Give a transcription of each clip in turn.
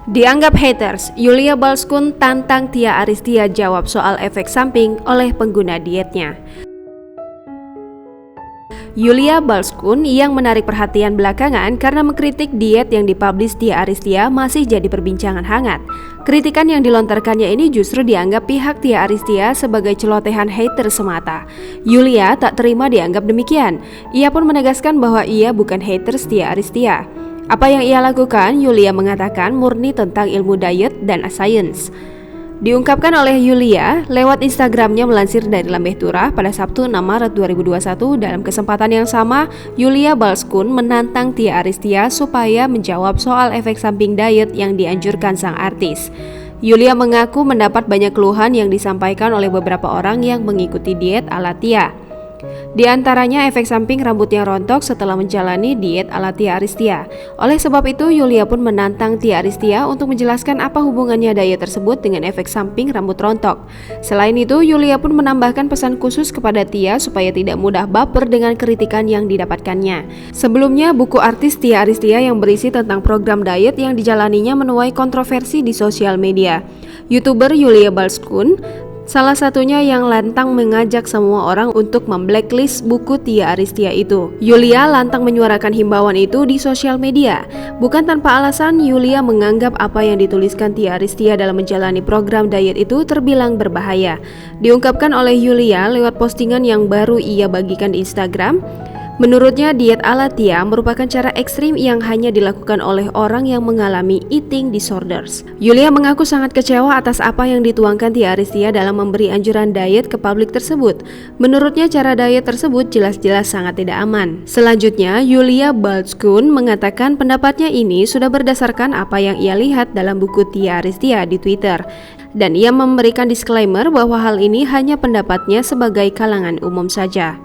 Dianggap haters, Yulia Balskun tantang Tia Aristia jawab soal efek samping oleh pengguna dietnya. Yulia Balskun yang menarik perhatian belakangan karena mengkritik diet yang dipublish Tia Aristia masih jadi perbincangan hangat. Kritikan yang dilontarkannya ini justru dianggap pihak Tia Aristia sebagai celotehan hater semata. Yulia tak terima dianggap demikian. Ia pun menegaskan bahwa ia bukan haters Tia Aristia. Apa yang ia lakukan, Yulia mengatakan murni tentang ilmu diet dan sains. Diungkapkan oleh Yulia lewat Instagramnya melansir dari Lambe Tura pada Sabtu 6 Maret 2021. Dalam kesempatan yang sama, Yulia Balskun menantang Tia Aristia supaya menjawab soal efek samping diet yang dianjurkan sang artis. Yulia mengaku mendapat banyak keluhan yang disampaikan oleh beberapa orang yang mengikuti diet ala Tia. Di antaranya efek samping rambut yang rontok setelah menjalani diet ala Tia Aristia. Oleh sebab itu, Yulia pun menantang Tia Aristia untuk menjelaskan apa hubungannya diet tersebut dengan efek samping rambut rontok. Selain itu, Yulia pun menambahkan pesan khusus kepada Tia supaya tidak mudah baper dengan kritikan yang didapatkannya. Sebelumnya, buku artis Tia Aristia yang berisi tentang program diet yang dijalaninya menuai kontroversi di sosial media. YouTuber Yulia Balskun salah satunya yang lantang mengajak semua orang untuk memblacklist buku Tia Aristia itu. Yulia lantang menyuarakan himbauan itu di sosial media. Bukan tanpa alasan, Yulia menganggap apa yang dituliskan Tia Aristia dalam menjalani program diet itu terbilang berbahaya. Diungkapkan oleh Yulia lewat postingan yang baru ia bagikan di Instagram. Menurutnya, diet ala Tia merupakan cara ekstrim yang hanya dilakukan oleh orang yang mengalami eating disorders. Yulia mengaku sangat kecewa atas apa yang dituangkan Tia Aristia dalam memberi anjuran diet ke publik tersebut. Menurutnya, cara diet tersebut jelas-jelas sangat tidak aman. Selanjutnya, Yulia Balskun mengatakan pendapatnya ini sudah berdasarkan apa yang ia lihat dalam buku Tia Aristia di Twitter. Dan ia memberikan disclaimer bahwa hal ini hanya pendapatnya sebagai kalangan umum saja.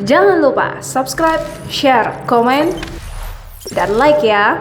Jangan lupa subscribe, share, komen, dan like ya!